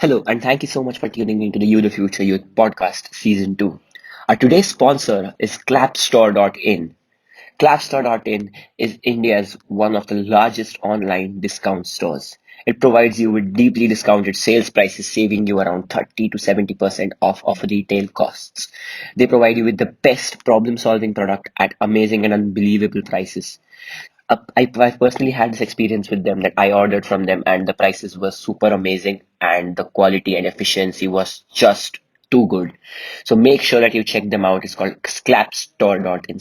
Hello, and thank you so much for tuning into the You the Future Youth podcast season 2. Our today's sponsor is clapstore.in. Clapstore.in is India's one of the largest online discount stores. It provides you with deeply discounted sales prices, saving you around 30 to 70% off of retail costs. They provide you with the best problem solving product at amazing and unbelievable prices. I personally had this experience with them that I ordered from them, and the prices were super amazing, and the quality and efficiency was just too good. So make sure that you check them out. It's called clapstore.in,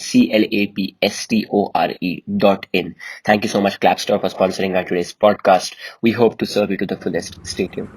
clapstore.in. Thank you so much, Clapstore, for sponsoring our today's podcast. We hope to serve you to the fullest. Stay tuned.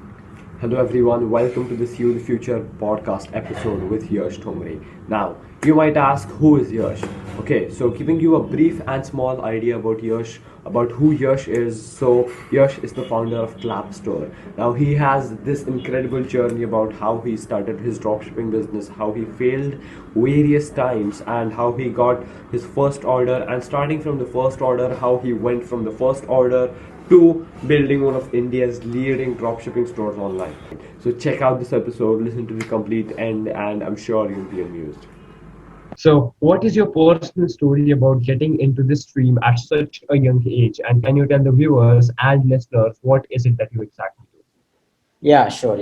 Hello everyone, welcome to this You the Future podcast episode with Yash Thombare. Now, you might ask who is Yash? Okay, so giving you a brief and small idea about Yash, about who Yash is. So, Yash is the founder of Clap Store. Now, he has this incredible journey about how he started his dropshipping business, how he failed various times, and how he got his first order. And starting from the first order, how he went from the first order to building one of India's leading dropshipping stores online. So check out this episode, listen to the complete end, and I'm sure you'll be amused. So, what is your personal story about getting into this stream at such a young age? And can you tell the viewers and listeners what is it that you exactly do? Yeah, sure.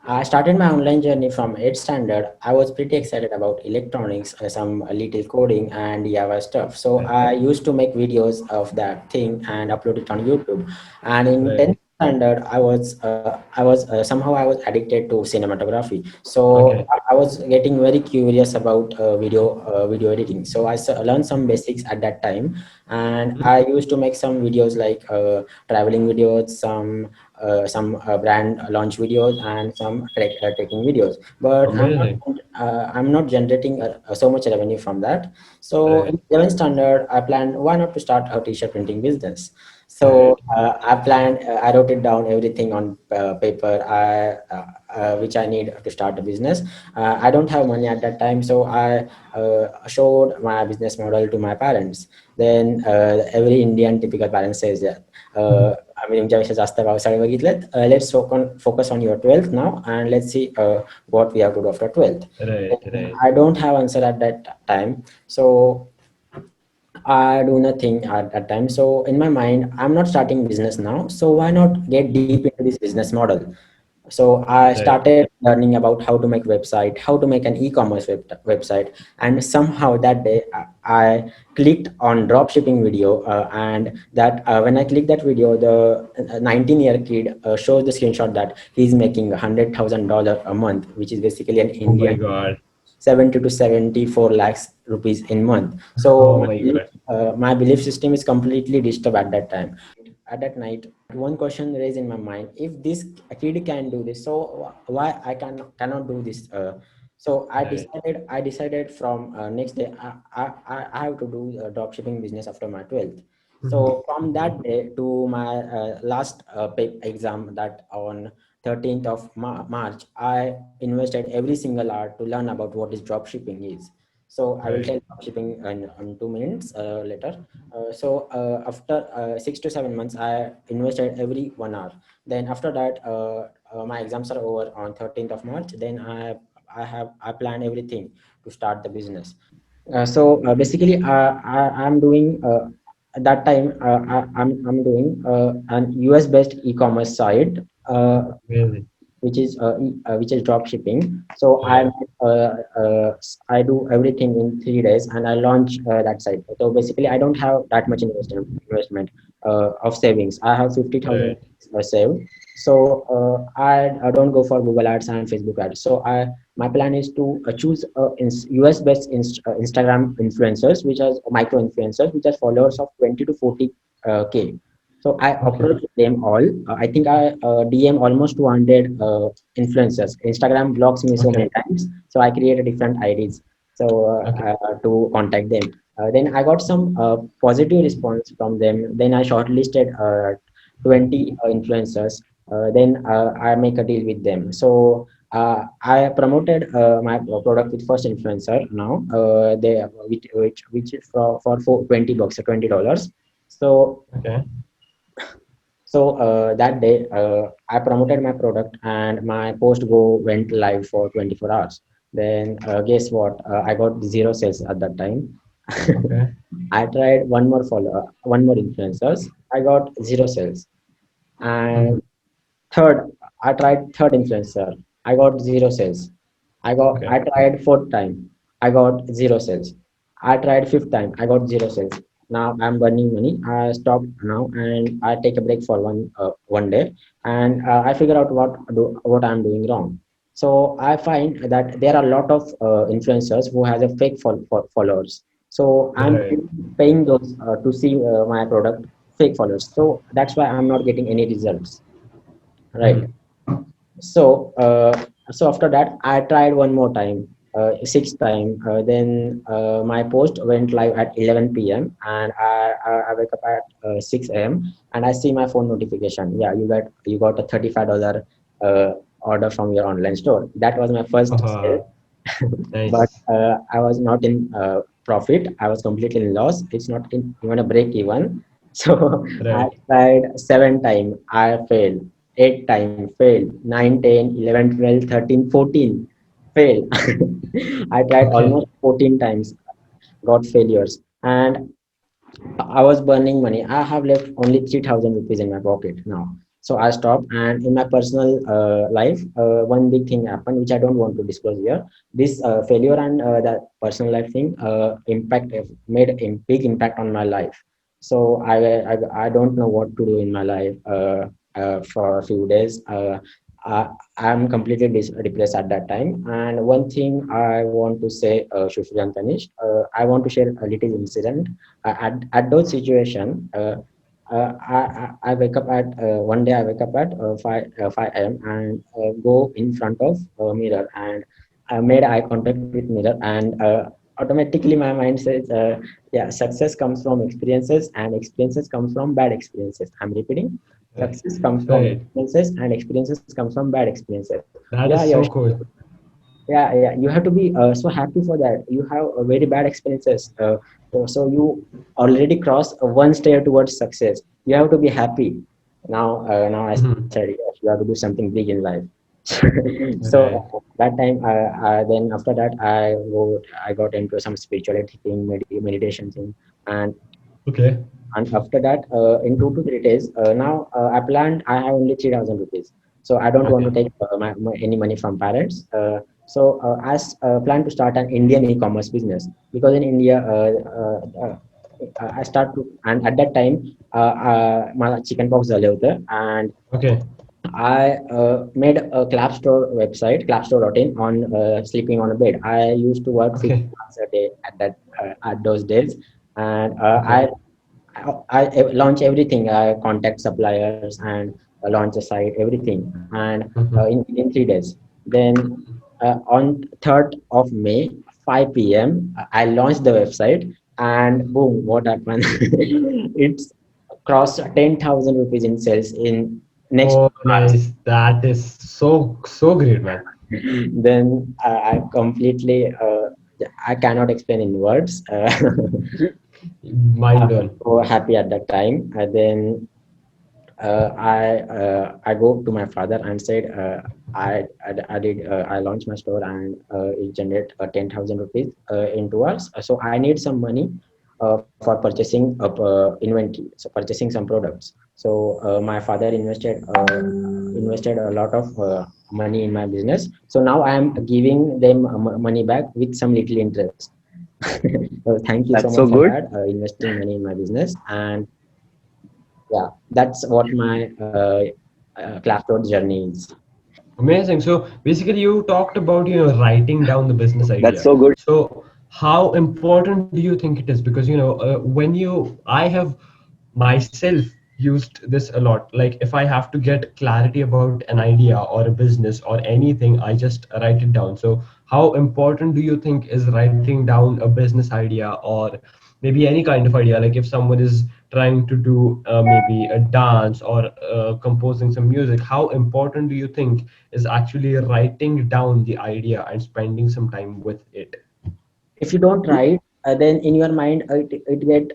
I started my online journey from 8th standard. I was pretty excited about electronics, some little coding and Java stuff. So I used to make videos of that thing and upload it on YouTube. And in 10th Right. standard, I was addicted to cinematography. So Okay. I was getting very curious about video editing. So learned some basics at that time, and Mhm. I used to make some videos like traveling videos, some brand launch videos, and some trekking videos. But Amazing. I'm not generating so much revenue from that. So Right. in 11th standard, I planned why not to start a t-shirt printing business. So Right. I wrote it down everything on paper, which I need to start a business. I don't have money at that time, so I showed my business model to my parents. Then every Indian typical parent says that. आम्ही तुमच्यापेक्षा जास्त पावसाळे बघितलेत. Let's focus on your 12th now, and let's see what we have to do after 12th. Right. Right. I don't have answer at that time, so I do nothing at that time. So in my mind, I'm not starting business now. So why not get deep into this business model? So I Right. started learning about how to make website, how to make an e-commerce website, and somehow that day I clicked on dropshipping video, and that when I clicked that video, the 19-year kid shows the screenshot that he's making $100,000 a month, which is basically an Oh my Indian God. 70 to 74 lakhs rupees in month. So Oh my God. my belief system is completely disturbed at that time. At that night, one question raised in my mind: if this kid can do this, so why I cannot do this? So Right. I decided from next day I have to do a drop shipping business after my 12th. Mhm. So from that day to my last exam, that on 13th of March, I invested every single hour to learn about what is drop shipping is. So I will Right. tell drop shipping in 2 minutes later. After 6 to 7 months, I invested every 1 hour. Then after that, my exams are over on 13th of March. Then I plan everything to start the business. Basically, I'm doing at that time. I'm doing an US based e-commerce site. Amazing. Which is drop shipping. So Right. I do everything in 3 days, and I launch that site. So basically, I don't have that much investment of savings. I have 50,000 Right. saved. So I don't go for Google ads and Facebook ads. So I my plan is to choose US based Instagram influencers, which are micro influencers, which are followers of 20 to 40 k. So I Okay. approached them all. I think I DM almost 200 influencers. Instagram blocks me so Okay. many times, so I created different IDs Okay. to contact them. Then I got some positive response from them. Then I shortlisted 20 influencers. Then I make a deal with them. So I promoted my product with first influencer now. Which is for $20, $20. So Okay. So that day, I promoted my product and my post go went live for 24 hours. Then guess what? I got zero sales at that time. Okay. I tried one more follower, one more influencers. I got zero sales. And Hmm. third, I tried third influencer. I got zero sales. I Okay. tried fourth time. I got zero sales. I tried fifth time. I got zero sales. Now I'm burning money. I stopped now and I take a break for one day and I figure out what I'm doing wrong. So I find that there are a lot of influencers who has a fake followers. So I'm Right. paying those to see my product fake followers. So that's why I'm not getting any results. Right. Hmm. So after that I tried one more time, sixth time. Then my post went live at 11 p.m. and I wake up at 6 a.m. and I see my phone notification. Yeah, you got a $35 order from your online store. That was my first sale, but Nice. I was not in profit. I was completely in loss. It's not even a break even. So I Right. tried seven times. I failed. Eight time failed. 9, 10, 11, 12, 13, 14 failed. I tried almost Okay. 14 times. Got failures. And I was burning money. I have left only 3,000 rupees in my pocket now. So I stopped. And in my personal life, one big thing happened, which I don't want to disclose here. This failure and that personal life thing made a big impact on my life. So I don't know what to do in my life for a few days. I, I'm completely depressed at that time. And one thing I want to say, Shushree and Tanish, I want to share a little incident at those situation. I wake up at one day I wake up at 5 a.m. and go in front of a mirror and I made eye contact with mirror and automatically my mind says yeah, success comes from experiences and experiences comes from bad experiences. I'm repeating, Right. success comes from Right. experiences and experiences comes from bad experiences. Yeah, That yeah, is so cool. yeah, you have to be so happy for that. You have very bad experiences, so you already crossed one stair towards success. You have to be happy. Now I said Hmm. yes, you have to do something big in life. So Right. that time then after that I got into some spirituality thing, meditation thing. Okay. And after that in 2 to 3 days now I planned. I have only 3,000 rupees, so I don't want to Okay. take any money from parents. So I plan to start an Indian e-commerce business because in India I start to, and at that time my chicken pox झाले होते and Okay. I made a clap store website, clapstore.in, on sleeping on a bed. I used to work 50 Okay. hours a day at those days, and Okay. I launch everything. I contact suppliers and launch a site, everything, and Hmm. in 3 days. Then on 3rd of May, 5 p.m., I launched the website, and boom, what happened? It's crossed 10,000 rupees in sales in next Oh, 2 hours. nice. That is so great, man. Then I completely I cannot explain in words. I Mind was blown. so happy at that time. Then I go to my father and said I launched my store and it generate 10,000 rupees in 2 hours. So I need some money for purchasing of inventory, so purchasing some products. So my father invested a lot of money in my business. So now I am giving them money back with some little interest. So thank you so That's much so for good. that, investing money in my business. And yeah, that's what my Classroad journey is. Amazing. So basically, you talked about writing down the business That's idea. so good. So how important do you think it is? Because when I have myself used this a lot. Like if I have to get clarity about an idea or a business or anything, I just write it down. So how important do you think is writing down a business idea or maybe any kind of idea? Like if someone is trying to do maybe a dance or composing some music, how important do you think is actually writing down the idea and spending some time with it? If you don't write, then in your mind it get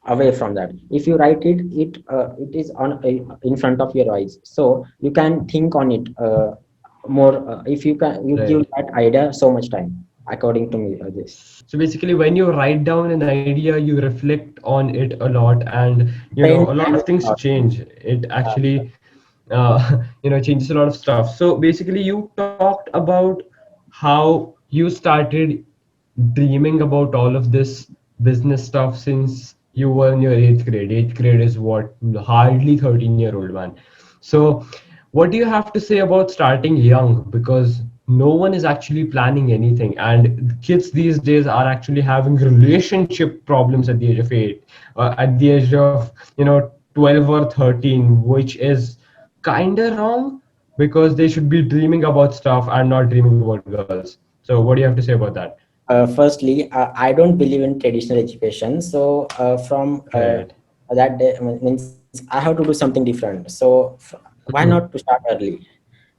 away from that. If you write it, it is on in front of your eyes, so you can think on it more. If you can, you give Right. that idea so much time, according to me, this. So basically, when you write down an idea, you reflect on it a lot, and Pain a lot and of things change. It uh, actually, changes a lot of stuff. So basically, you talked about how you started dreaming about all of this business stuff since you were in your eighth grade. Eighth grade is what, hardly 13-year-old man. So, what do you have to say about starting young? Because no one is actually planning anything, and kids these days are actually having relationship problems at the age of 8, at the age of 12 or 13, which is kind of wrong because they should be dreaming about stuff and not dreaming about girls. So, what do you have to say about that? Firstly, I don't believe in traditional education. So from Right. that day, means I have to do something different. So why not to Mhm. start early?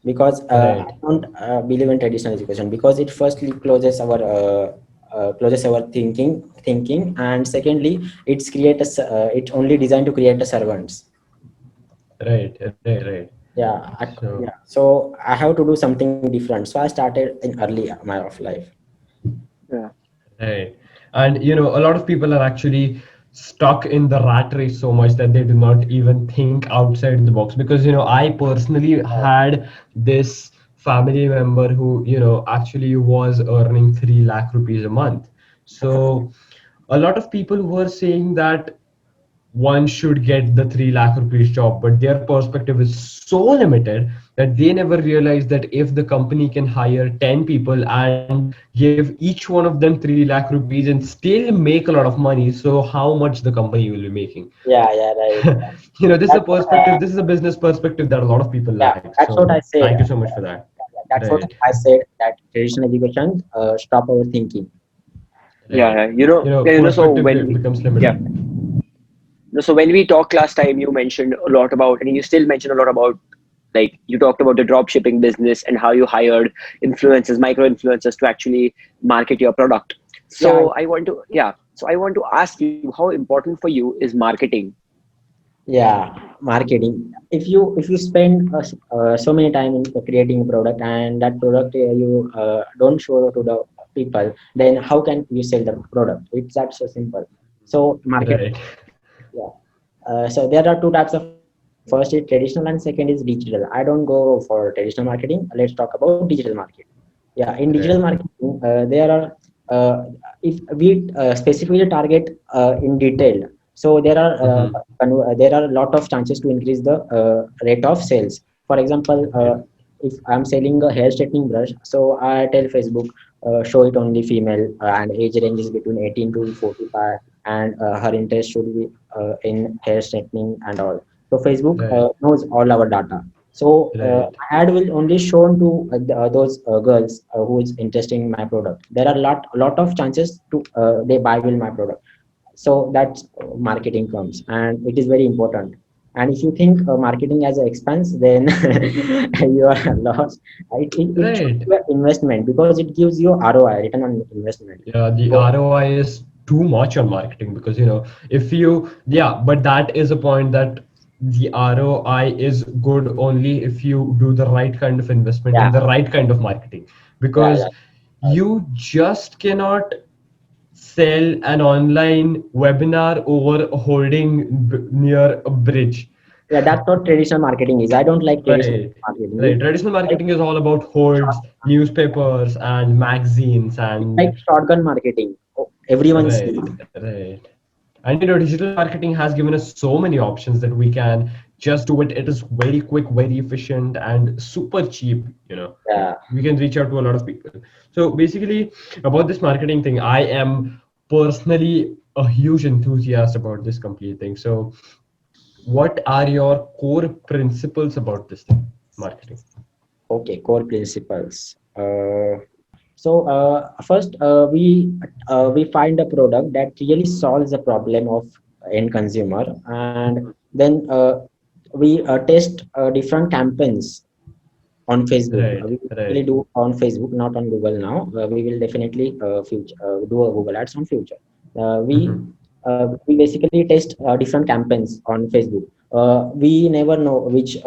Because I Right. don't believe in traditional education, because it firstly closes our thinking, and secondly, it's only designed to create a servants. Right. Yeah, So, yeah. So I have to do something different. So I started in early my of life. Yeah. right. And a lot of people are actually stuck in the rat race so much that they do not even think outside the box. Because, I personally had this family member who, actually was earning 3 lakh rupees a month. So, a lot of people were saying that one should get the 3 lakh rupees job, but their perspective is so limited that they never realize that if the company can hire 10 people and give each one of them 3 lakh rupees and still make a lot of money, so how much the company will be making. Yeah, yeah, right. This is a That's what, perspective, this is a business perspective that a lot of people yeah, lack. that's So what I thank said. you so much for that. That's what Right. I said. That traditional education stop our thinking. Yeah, Right. yeah. So Perspective when we, becomes yeah, limited. so when we talked last time, you mentioned a lot about, and you still mention a lot about, like you talked about the drop shipping business and how you hired influencers, micro influencers to actually market your product. Yeah, So I want to ask you, how important for you is marketing? yeah, marketing. If you spend so many time in creating a product, and that product you don't show to the people, then how can you sell the product? It's that so simple. So marketing. Right. Yeah. So there are two types of, first is traditional and second is digital. I don't go for traditional marketing. Let's talk about digital marketing. Yeah, in digital Right. marketing, there are uh, if we specifically target in detail. So Hmm. there are a lot of chances to increase the rate of sales. For example, Right. if I'm selling a hair straightening brush, so I tell Facebook, show it only female, and age range is between 18 to 45, and her interest should be in hair straightening and all. So Facebook Right. knows all our data. So Right. ad will only shown to those girls who is interested in my product. There are a lot of chances to they buy will my product. So that's marketing comes, and it is very important. And if you think marketing as an expense, then you are lost. It should Right. be an investment, because it gives you ROI, return on investment. Yeah, the So ROI is too much on marketing because if you yeah, but that is a point that the ROI is good only if you do the right kind of investment yeah, in the right kind of marketing, yeah. because you just cannot sell an online webinar over holding near a bridge. Yeah, that's what traditional marketing is. I don't like traditional Right. marketing. Right. Traditional Like marketing is all about holds, newspapers, and magazines, it's like and shotgun marketing. Oh, everyone sees. right. And digital marketing has given us so many options that we can just do it. It is very quick, very efficient, and super cheap. Yeah. We can reach out to a lot of people. So basically, about this marketing thing, I am personally a huge enthusiast about this complete thing. So, what are your core principles about this thing, marketing? Okay, core principles. So first, we find a product that really solves the problem of end consumer, and then we test different campaigns on Facebook. Right. We Right. usually do on Facebook, not on Google now. We will definitely do a Google Ads on future. We Mhm. we basically test different campaigns on Facebook. We never know which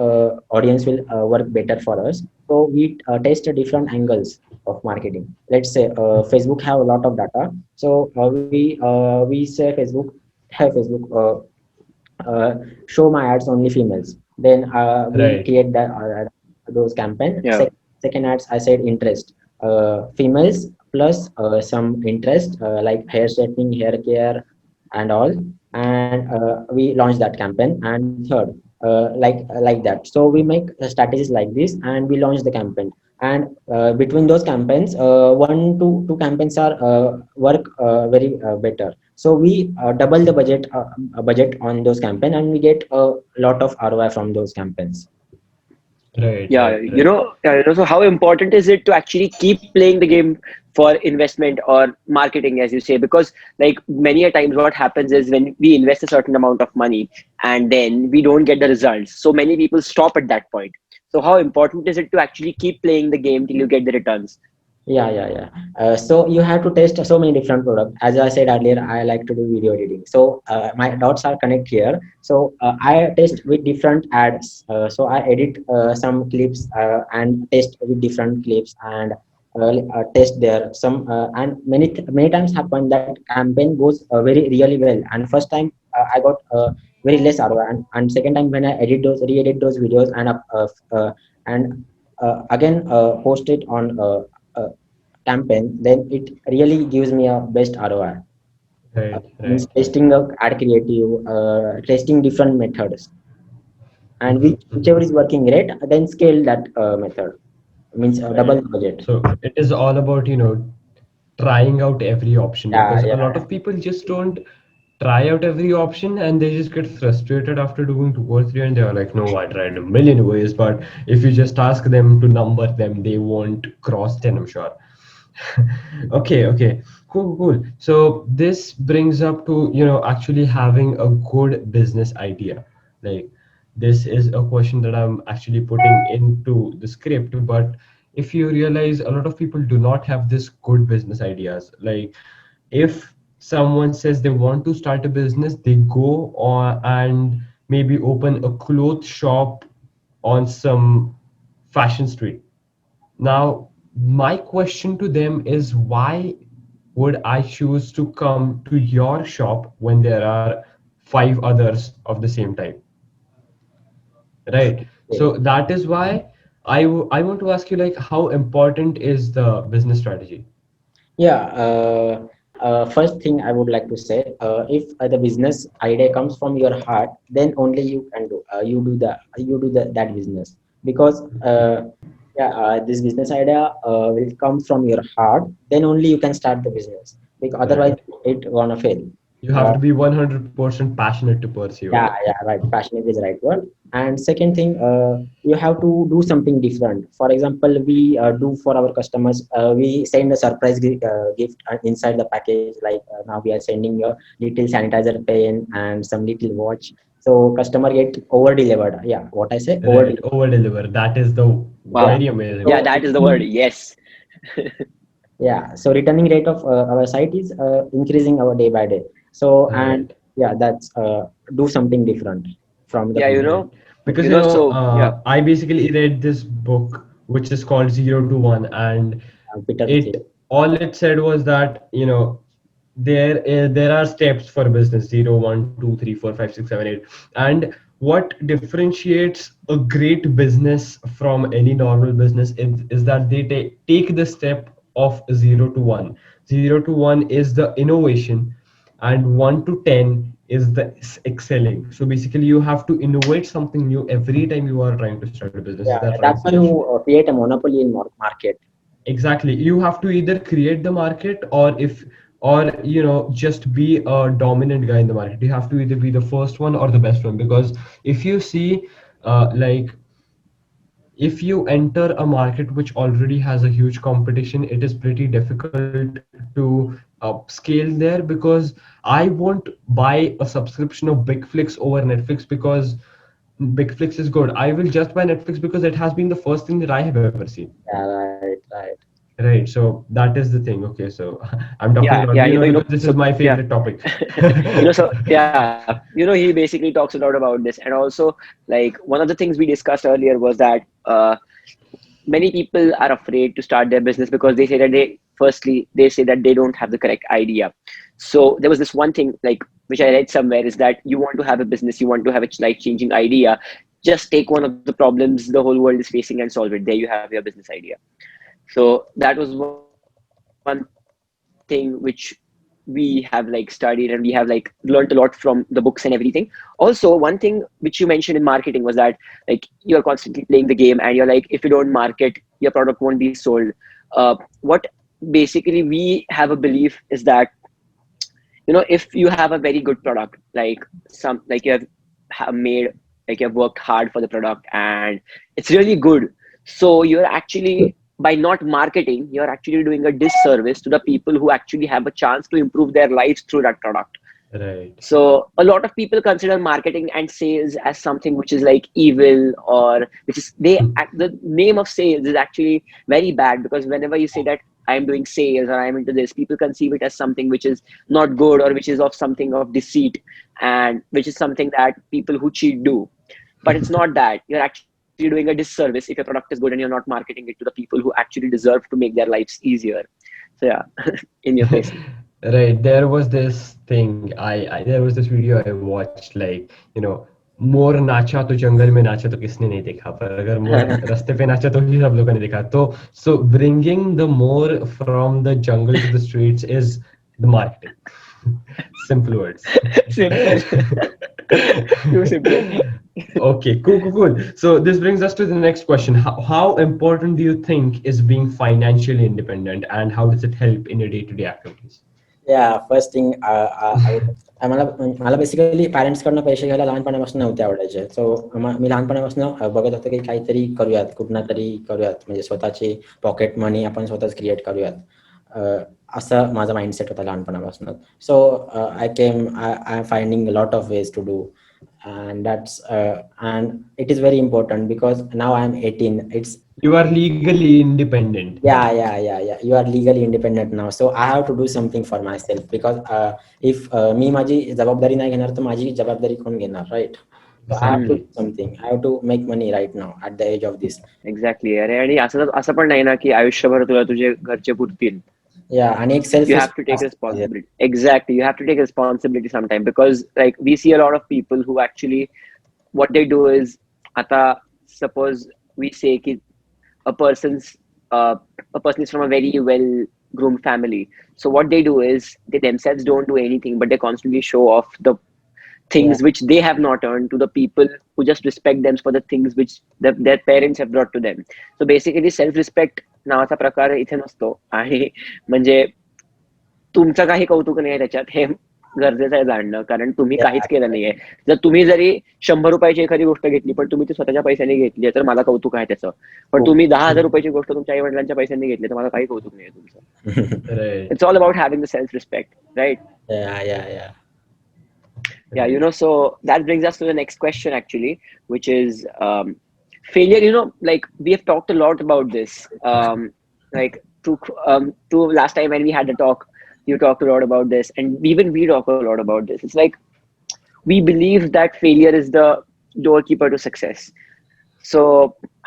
audience will work better for us, so we test different angles of marketing. Let's say Facebook have a lot of data, so we say Facebook, hey Facebook, uh, show my ads only females. Then we Right. create those campaign. Yeah. Second ads, I said interest, females plus some interest like hair straightening, hair care, and all. And we launch that campaign. And third, like that. So we make strategies like this, and we launch the campaign. And between those campaigns, one to two campaigns are work very better, so we double the budget on those campaign, and we get a lot of ROI from those campaigns. Right, Yeah, right, right. so how important is it to actually keep playing the game for investment or marketing, as you say? Because like many a times, what happens is when we invest a certain amount of money and then we don't get the results, so many people stop at that point. So how important is it to actually keep playing the game till you get the returns? Yeah. So you have to test so many different products. As I said earlier, I like to do video editing. So my dots are connect here. So I test with different ads. So I edit some clips and test with different clips, and test there. Some and many times happen that campaign goes very really well. And first time I got very less ROI, and second time when I re-edit those videos and again post it on. Campaign, then it really gives me a best ROI. Right, Means right, right. testing a ad creative, testing different methods, and Mhm, whichever mhm. is working great, then scale that method. Means double Right. the budget. So it is all about, trying out every option, Yeah, because a lot yeah, of people just don't try out every option and they just get frustrated after doing two or three and they are like, no, I tried a million ways, but if you just ask them to number them, they won't cross 10, I'm sure. Okay, okay, cool, cool. So this brings up to, actually having a good business idea. Like, this is a question that I'm actually putting into the script, but if you realize, a lot of people do not have this good business ideas. Like, if someone says they want to start a business, they go on and maybe open a clothes shop on some fashion street. Now, my question to them is, why would I choose to come to your shop when there are five others of the same type? Right. okay. So that is why I want to ask you, like, how important is the business strategy? Yeah. First thing I would like to say, if the business idea comes from your heart, then only you can do. That business, because yeah, this business idea will come from your heart. Then only you can start the business. Because otherwise, Right. it gonna fail. You Uh, have to be 100% passionate to pursue yeah, it. yeah, right. Passionate is the right word. And second thing, you have to do something different. For example, we do for our customers, we send a surprise gift inside the package. Like now we are sending a little sanitizer pen and some little watch. So customer get over delivered. Yeah, what I say, over Right. delivered. Over deliver. That is the Wow. very amazing Yeah, word. So that is the word. Yes. yeah, so returning rate of our site is increasing our day by day. So and Right. yeah, that's do something different from the Yeah, previous. Because so yeah. I basically read this book which is called Zero to One, and Peter Thiel. it all it said was that, there are steps for business: zero, one, two, three, four, five, six, seven, eight. And what differentiates a great business from any normal business is that they take the step of zero to one. Zero to one is the innovation, and 1 to 10 is the excelling. So basically you have to innovate something new every time you are trying to start a business. Is Yeah, that right, that's how Yash? you create a monopoly in market. Exactly. You have to either create the market, or just be a dominant guy in the market. You have to either be the first one or the best one, because if you see, like, if you enter a market which already has a huge competition, it is pretty difficult to scale there, because I won't buy a subscription of Bigflix over Netflix because Bigflix is good. I will just buy Netflix because it has been the first thing that I have ever seen. Yeah, right, right. Right. So that is the thing. Okay. So I'm talking Yeah, about, yeah, because this is so my yeah, favorite topic. so yeah, he basically talks a lot about this. And also, like, one of the things we discussed earlier was that many people are afraid to start their business because they say that firstly they say that they don't have the correct idea. So there was this one thing, like, which I read somewhere, is that you want to have a business, you want to have a life changing idea, just take one of the problems the whole world is facing and solve it. There you have your business idea. So that was one thing which we have like studied, and we have like learned a lot from the books and everything. Also, one thing which you mentioned in marketing was that, like, you're constantly playing the game and you're like, if you don't market, your product won't be sold. What basically we have a belief is that, if you have a very good product, like like you have made, like, you have worked hard for the product and it's really good, so you're actually, by not marketing, you're actually doing a disservice to the people who actually have a chance to improve their lives through that product. Right. So a lot of people consider marketing and sales as something which is like evil, or which is, the name of sales is actually very bad, because whenever you say that I'm doing sales or I'm into this, people conceive it as something which is not good, or which is of something of deceit, and which is something that people who cheat do. But it's not that. You're actually doing a disservice if your product is good and you're not marketing it to the people who actually deserve to make their lives easier. So yeah, in your face. Right. There was this thing. There was this video I watched. Like, मोर नाचा तो जंगल में नाचा तो किसने नहीं देखा, पर अगर मोर रास्ते पे नाचा तो ही सब लोगों ने देखा. तो so bringing the more from the jungle to the streets is the marketing. Simple words. Simple. Too simple. Okay, cool, cool, cool. So this brings us to the next question. How important do you think is being financially independent, and how does it help in your day-to-day activities? या first thing मला मला basically पॅरेंट्सकडनं पैसे घ्यायला लहानपणापासून नव्हते आवडायचे. सो मी लहानपणापासून बघत होतो की काहीतरी करूयात, कुठनं तरी करूयात, म्हणजे स्वतःची पॉकेट मनी आपण स्वतःच क्रिएट करूयात. असं माझा माइंडसेट होता लहानपणापासून. So I am finding lot of ways to do, and it is very important because now I am 18. It's You are legally independent. yeah, you are legally independent now, so I have to do something for myself because if मी माझी जबाबदारी नाही घेणार तर माझी जबाबदारी कोण घेणार, right? So I have to hmm. Exactly. do something. I have to make money right now at the age of this. Exactly. अरे, आणि असं असं पण नाही ना की आयुष्यभर तुला तुझे घरचे पुरतील. Yeah, आणि एक self You have to take respect. responsibility. Exactly, you have to take responsibility sometime, because like we see a lot of people who actually, what they do is, ata, suppose we say ki a person's uh, a person is from a very well groomed family, so what they do is they themselves don't do anything, but they constantly show off the Yeah, things which they have not earned to the people who just respect them for the things which their parents have brought to them. So basically self respect नावाचा प्रकार इथे नसतो. आणि म्हणजे तुमचं काही कौतुक नाही त्याच्यात, हे गरजेचं आहे जाणणं, कारण तुम्ही काहीच yeah, केलं नाहीये. जर तुम्ही जरी 100 रुपयाची एखादी गोष्ट घेतली पण तुम्ही ती स्वतःच्या पैशाने घेतली तर मला कौतुक आहे त्याचं. पण खूप. तुम्ही 10,000 रुपयाची गोष्ट तुमच्या आई वडिलांच्या पैशाने घेतली तर मला काही कौतुक नाही तुमचं. Right. It's all about having the self respect, right? Yeah. Yeah, Right. so that brings us to the next question actually, which is failure. Like, we have talked a lot about this. Like, to last time when we had the talk, you talked a lot about this, and even we talk a lot about this. It's like, we believe that failure is the doorkeeper to success. So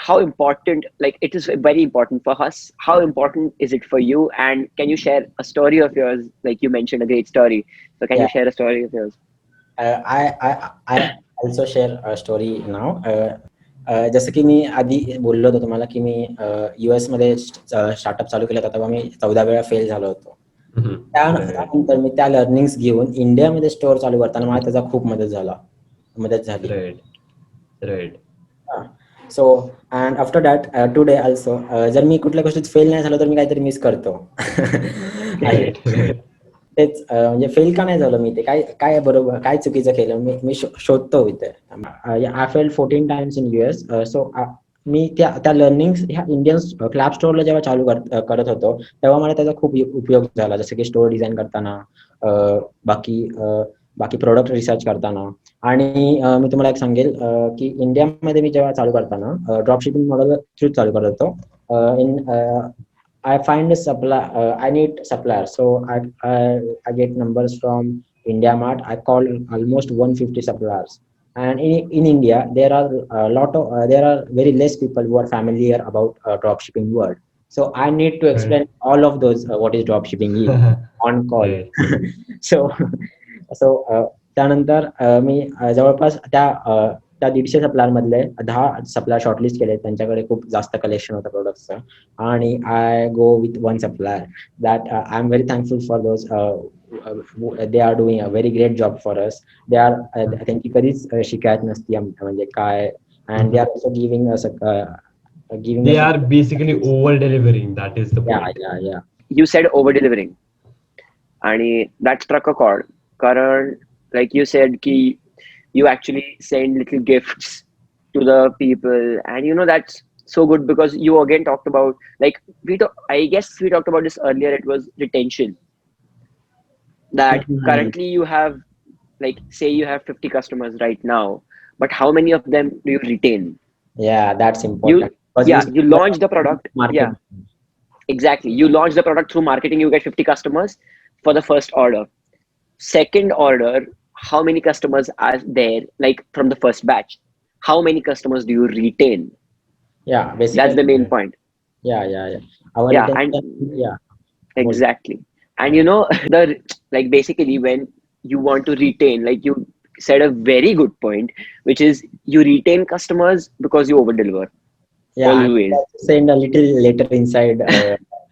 how important, like, it is very important for us, how important is it for you, and can you share a story of yours? Like, you mentioned a great story, so can you Yeah. share a story of yours? I also share a story now. जसं की मी आधी बोललो होतो तुम्हाला की मी US मध्ये startup चालू केला होता, तेव्हा मी 14 वेळा फेल झालो होतो. Right. त्यानंतर मी त्या लर्निंग्स घेऊन इंडियामध्ये स्टोअर चालू करताना मला त्याचा खूप मदत झाली. Right. Right. So and after that today also जर मी कुठल्या गोष्टीत फेल नाही झालो तर मी काहीतरी मिस करतो. Right. Right. तेच म्हणजे फेल का नाही झालं मी, ते काय काय बरोबर काय चुकीचं केलं मी शोधतो इथे. आय फेल 14 टाइम्स इन US. सो मी त्या त्या लर्निंग ह्या इंडियन क्लॅब स्टोअरला जेव्हा चालू करत होतो तेव्हा मला त्याचा खूप उपयोग झाला, जसं की स्टोअर डिझाईन करताना, बाकी बाकी प्रोडक्ट रिसर्च करताना. आणि मी तुम्हाला एक सांगेल की इंडियामध्ये मी जेव्हा चालू करताना ड्रॉप शिपिंग मॉडेल थ्रू चालू करत होतो. इन I find a supply. I need supplier, so I get numbers from India Mart. I call almost 150 suppliers, and in India there are a lot of there are very less people who are familiar about dropshipping word. So I need to Right. explain all of those what is dropshipping is on call. Right. So सो त्यानंतर मी जवळपास त्या 150 supplier मधले 10 supplier shortlist केले. त्यांच्याकडे खूप जास्त collection होतं प्रोडक्ट्सचं आणि I go with one supplier that I am very thankful for those they are doing a very great job for us. They are त्यांची कधीच शिकायत नसती म्हणजे काय and they are Mhm. Also giving They us are basically over delivering. That is the या point. या या You said over delivering, and that struck a chord. Karan, like you said, ki you actually send little gifts to the people, and that's so good because you again talked about, like, I guess we talked about this earlier. It was retention. That currently you have, like, say you have 50 customers right now, but how many of them do you retain? yeah, that's You, important because we yeah, you spend a lot launch the on product. Yeah, marketing. exactly. You launch the product through marketing. You get 50 customers for the first order. Second order, how many customers are there, like from the first batch? How many customers do you retain? Yeah, That's basically, the main Right. point. yeah. Our Yeah, and retention, yeah, बोल. exactly. And the, like, basically when you want to retain, like you said a very good point, which is you retain customers because you over deliver Yeah, I would always. like to send a little letter inside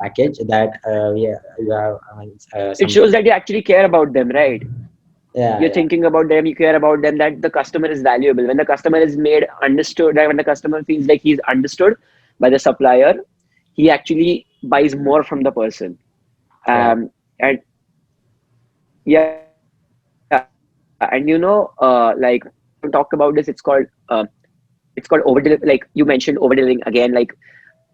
package that you have It some. shows that you actually care about them, right? Yeah, You're yeah, thinking about them, you care about them, that the customer is valuable. When the customer is made understood, when the customer feels like he's understood by the supplier, he actually buys more from the person. yeah, And yeah, and like talked about this, it's called over, like you mentioned over delivering again, like you know what,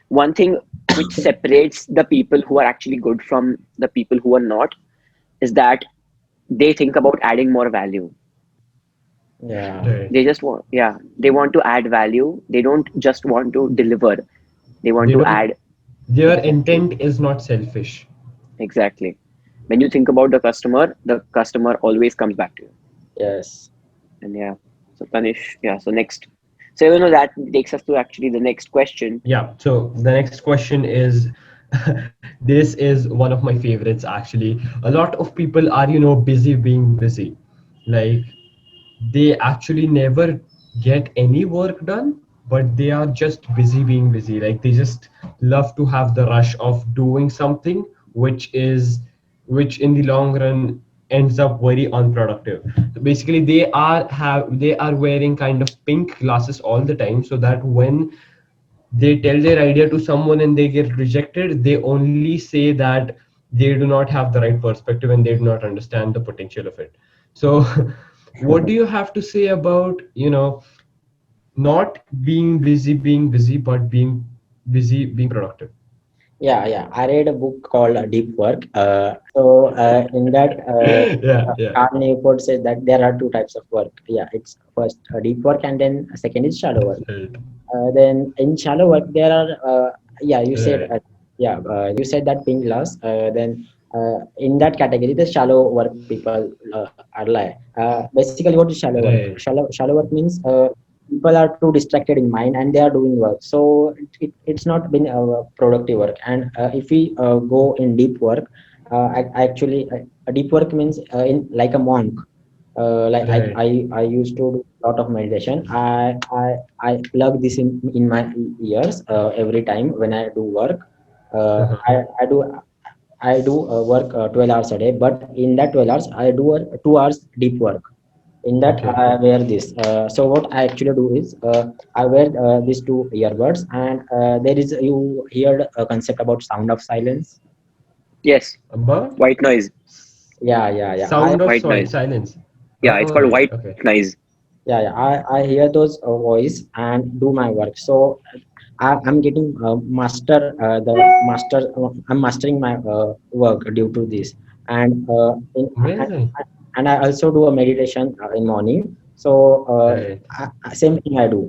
one thing which separates the people who are actually good from the people who are not is that they think about adding more value. yeah, Right. They just want, yeah, they want to add value. They don't just want to deliver. They want They to don't. add. Their Exactly. intent is not selfish. Exactly. When you think about the customer always comes back to you. yes, And yeah. So Tanish, yeah. So next. So that takes us to actually the next question. Yeah. So the next question is, this is one of my favorites actually. A lot of people are, busy being busy. Like they actually never get any work done, but they are just busy being busy. Like they just love to have the rush of doing something which in the long run ends up very unproductive. So basically they are wearing kind of pink glasses all the time, so that when they tell their idea to someone and they get rejected, they only say that they do not have the right perspective and they do not understand the potential of it. So what do you have to say about not being busy but being busy being productive? yeah. I read a book called Deep Work. So in that, Yeah, yeah. Carl Newport says that there are two types of work. Yeah, it's first deep work, and then second is shallow work. Right. Then in shallow work there are yeah you said Right. you said that pink glass. Then in that category the shallow work people are like basically what is shallow work? Right. Shallow work means people are too distracted in mind and they are doing work, so it's not been productive work. And if we go in deep work, actually a deep work means in like a monk. Like Right. I used to do a lot of meditation. I plug this in my ears every time when I do work. Uh, Uh-huh. I, I do I do work 12 hours a day, but in that 12 hours I do 2 hours deep work. In that Okay. I wear this. So what I actually do is I wear these two earbuds, and there is you heard a concept about sound of silence. Yes, About white noise. Yeah. I sound of White noise. silence. Yeah, it's All called right. white Okay. noise. yeah. I hear those voice and do my work. So I'm getting I'm mastering my work due to this. And Amazing. and I also do a meditation in morning. So Right. same thing I do.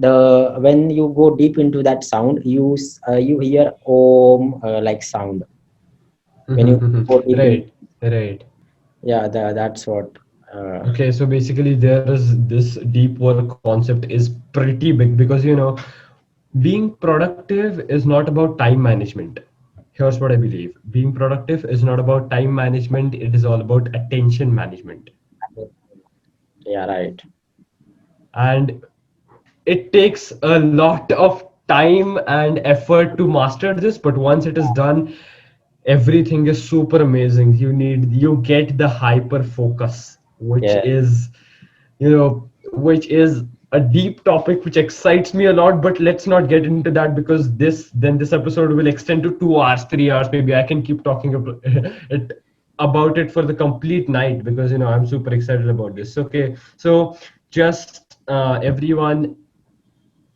the when you go deep into that sound, you hear om like sound when you go deep in. Right, right. Yeah, that's what. Uh, Okay, so basically there is this deep work concept is pretty big because being productive is not about time management. Here's what I believe. Being productive is not about time management, it is all about attention management. yeah, right. And it takes a lot of time and effort to master this, but once it is done, everything is super amazing. You get the hyper focus, which Yeah, is which is a deep topic which excites me a lot, but let's not get into that because this episode will extend to 2 hours, 3 hours. Maybe I can keep talking about it for the complete night because I'm super excited about this. Okay, so just everyone,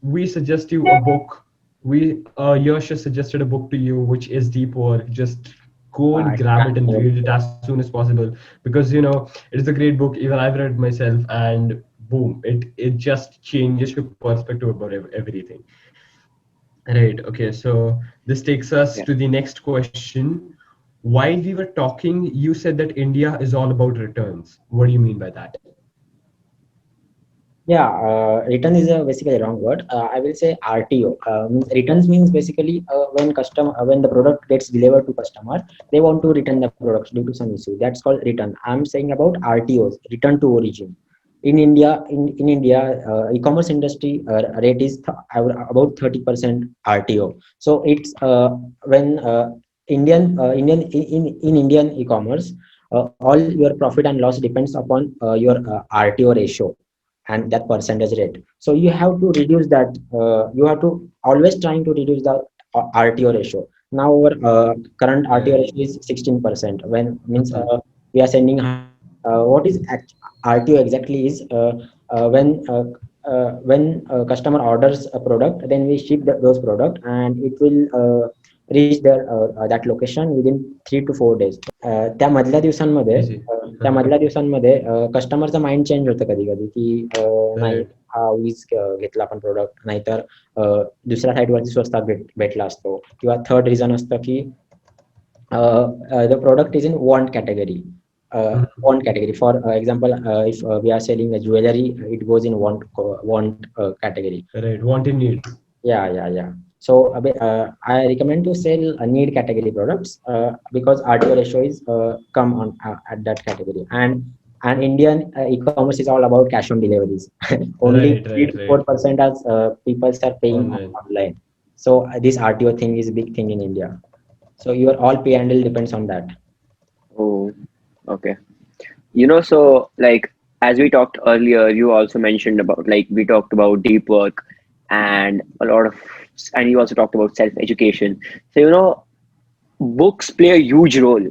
we suggest you a book. Yash has suggested a book to you, which is Deep Work. Just go and I grab it can't and hear read it you. as soon as possible because it is a great book. Even I've read it myself, and boom, it just changes your perspective about everything. Right. Okay. So this takes us Yeah. to the next question. While we were talking, you said that India is all about returns. What do you mean by that? Yeah, return is a basically wrong word. I will say RTO. Means returns means basically when the product gets delivered to customer, they want to return the product due to some issue. That's called return. I'm saying about RTOs, return to origin. In India, e-commerce industry rate is about 30% RTO. So it's when in Indian e-commerce, all your profit and loss depends upon your RTO ratio and that percentage rate. So you have to reduce that. You have to always trying to reduce the RTO ratio. Now our current RTO Right. ratio is 16%. When means we are sending 100. What is RTO exactly is when customer orders a product, then we ship those product and it will reach that location within 3 to 4 days. त्या मधल्या दिवसांमध्ये Easy. त्या मधल्या दिवसांमध्ये कस्टमरचा mind change होतं कधी कधी की नाही Right. हा उगीच घेतला आपण प्रोडक्ट नाहीतर दुसऱ्या साईडवरती स्वस्तात भेटला असतो किंवा थर्ड रिझन असतं की the product is in want category. Want category. For example, if we are selling a jewelry, it goes in want category. Right. Want in need. Yeah, yeah, yeah. So I recommend to sell need category products because RTO ratio is come on at that category. And Indian e-commerce is all about cash on deliveries. Only Right. three Right. to four Right. percent as people are paying Online. online. So this RTO thing is a big thing in India. So your all P and L depends on that. Oh, okay. So like as we talked earlier, you also mentioned about like we talked about deep work and a lot of, and you also talked about self-education. So books play a huge role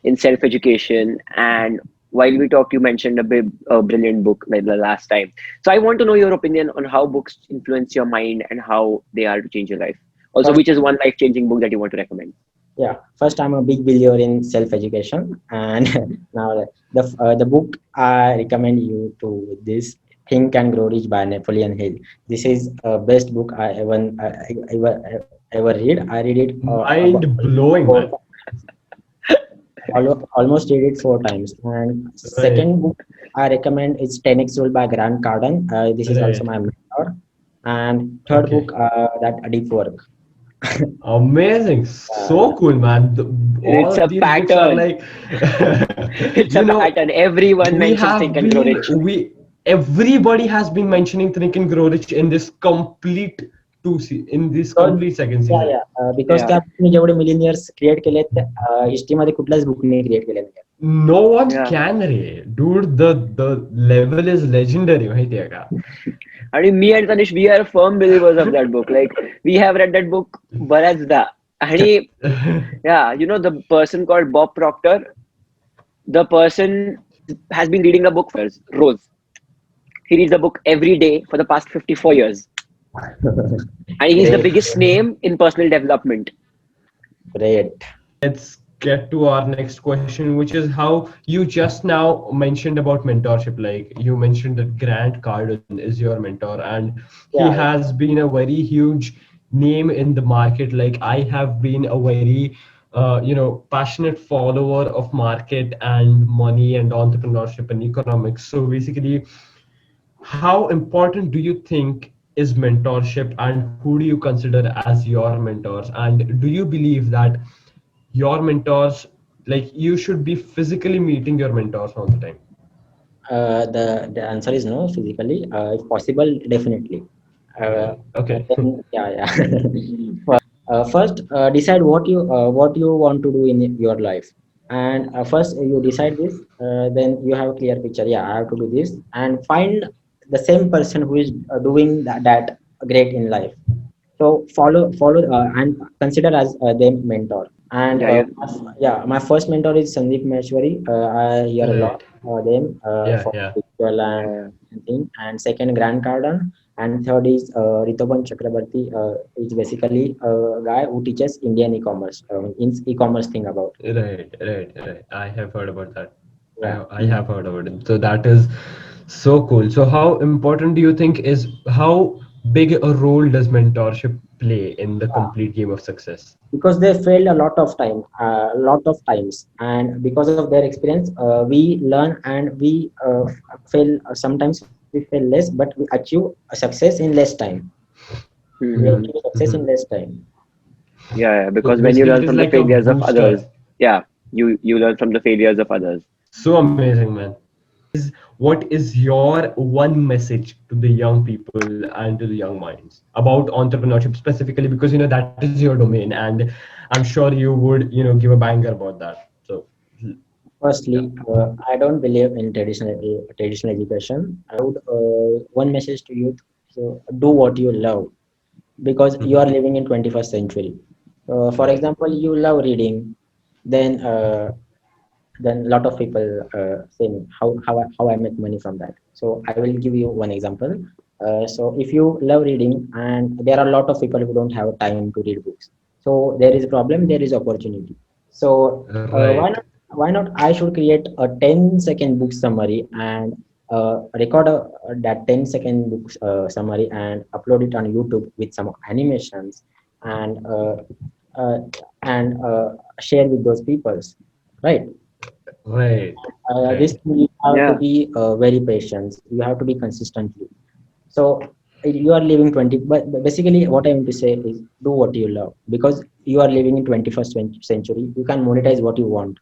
in self-education. And while we talked, you mentioned a brilliant book like the last time. So I want to know your opinion on how books influence your mind and how they are to change your life. Also, First, which is one life-changing book that you want to recommend? yeah, first I'm a big believer in self-education, and now the book I recommend you to with this Think and Grow Rich by Napoleon Hill. This is best book I ever read. I read it about Mind blowing, four man. times. Almost read it 4 times. And Right. second book I recommend is 10x Rule by Grant Cardone. This is also Right. my mentor. And third Okay. book that Deep Work. Amazing. Uh, So cool, man. All It's of a these books are pattern. like, It's a pattern. Everyone we mentions Think have and Grow been, Rich. everybody has been mentioning Think and Grow Rich in this complete in this because complete second yeah, season. yeah, because Yeah, त्या बुकने जेवढे millionaires create केलेत हिस्ट्रीमध्ये कुठल्याच बुकने create केले नाही. No one yeah. can, re. Dude, the level is legendary, माहितीये का? I mean, me and Tanish, we are firm believers of that book. Like, we have read that book बऱ्याचदा. आणि yeah, the person called Bob Proctor, the person has been reading the book for years, Rose. He reads the book every day for the past 54 years. And he's the Great, biggest name in personal development. great. Let's get to our next question, which is how you just now mentioned about mentorship. Like you mentioned that Grant Cardone is your mentor, and he Yeah, has been a very huge name in the market. Like I have been a very passionate follower of market and money and entrepreneurship and economics. So basically, how important do you think is mentorship, and who do you consider as your mentors, and do you believe that your mentors, like you should be physically meeting your mentors all the time? the answer is no. Physically, if possible, definitely. Uh, Okay. then, yeah, yeah. First, decide what you want to do in your life, and first you decide this. Then you have a clear picture. Yeah, I have to do this, and find the same person who is doing that great in life. So follow and consider as them mentor. And Yeah, you, yeah, my first mentor is Sandeep Maheshwari. I hear a lot Right. them Yeah, for yeah. spiritual and yeah, thing. And second, Grant Cardone. And third is Ritoban Chakrabarti. Is basically a guy who teaches Indian e-commerce, in e-commerce thing about. Right. I have heard about that. i, Yeah. I have heard about it. So that is so cool. So how important do you think is, how big a role does mentorship play in the complete game of success? Because they failed a lot of times, and because of their experience, we learn and we fail. Sometimes we fail less, but we achieve a success in less time. We hmm, achieve Mm-hmm. success in Mm-hmm. less time. yeah, So because when you basically it learn is from the like a failures of others, booster. yeah, you learn from the failures of others. So amazing, man. What is your one message to the young people and to the young minds about entrepreneurship specifically, because that is your domain, and I'm sure you would give a banger about that. So yeah. Firstly, I don't believe in traditional education. I would one message to youth: so do what you love, because you are Mhm. living in 21st century. For Right. example, you love reading, then then a lot of people say me how I make money from that. So I will give you one example. So if you love reading, and there are a lot of people who don't have time to read books, so there is a problem, there is opportunity. So Right. why not I should create a 10-second book summary, and record that 10-second book summary, and upload it on YouTube with some animations, and uh, share with those peoples, right? Right. This Right. thing you have to Yeah, be very patient. You have to be consistently. So you are living 20, but basically what I want to say is do what you love, because you are living in 21st century. You can monetize what you want.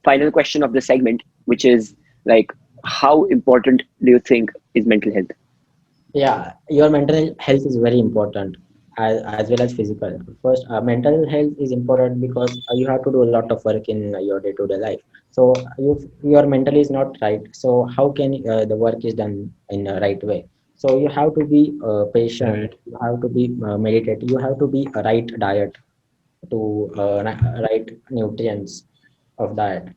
final question of the segment, which is like, how important do you think is mental health? Yeah, your mental health is very important, as well as physical. First, mental health is important because you have to do a lot of work in your day-to-day life. So your mental is not right, so how can the work is done in a right way? So you have to be patient, Right. you have to be meditate, you have to be a right diet to right nutrients of diet.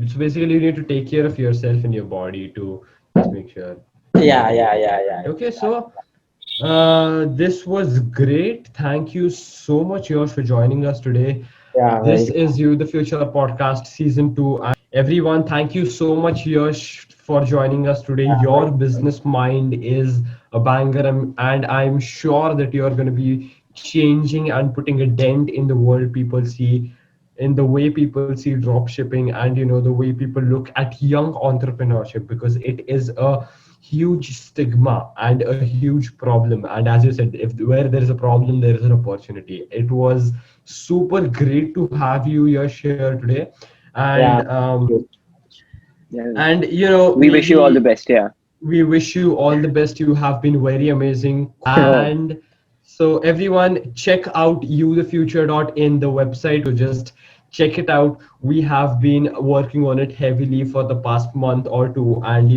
So basically, you need to take care of yourself and your body to just make sure. Yeah. Okay, so this was great. Thank you so much, Yash, for joining us today. Yeah, This very. is You the Future podcast season 2. And everyone, thank you so much, Yash, for joining us today. Yeah, Your business mind is a banger, and I'm sure that you're going to be changing and putting a dent in the world people see, in the way people see drop shipping, and the way people look at young entrepreneurship, because it is a huge stigma and a huge problem. And as you said, if where there is a problem, there is an opportunity. It was super great to have you here share today. And yeah. Thank you. Yeah, we wish you all the we best. Yeah. we wish you all the best. You have been very amazing. Oh, And so everyone, check out YouTheFuture.in, the website. So just check it out. We have been working on it heavily for the past month or two, and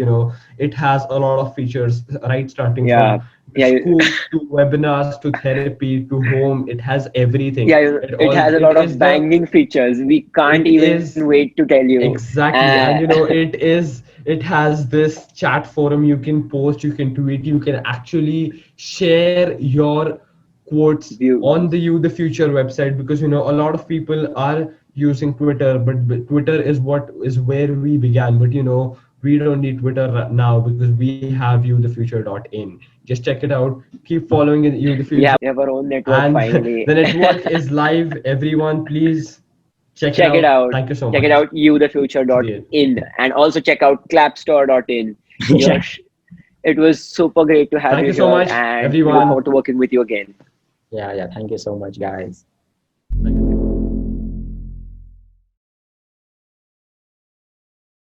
it has a lot of features, right, starting yeah, from yeah, scoops to webinars to therapy to home. It has everything. yeah. It It all has a it lot is of the banging features. We can't it even is wait to tell you. exactly. And it has this chat forum. You can post, you can tweet, you can actually share your quotes on Views. the You the Future website, because a lot of people are using Twitter, but Twitter is what is where we began. But we don't need Twitter now because we have YouTheFuture.in. Just check it out. Keep following in You the Future. We have our own network And finally. the network is live. Everyone, please check it Check it out. out. Thank you so Check it much. out, See you. youthefuture.in. And also check out clapstore.in. Yeah. Yash, it was super great to have Thank you you so here, much, and we look everyone. forward to working with you again. Yeah, yeah. Thank you so much, guys. Thank you.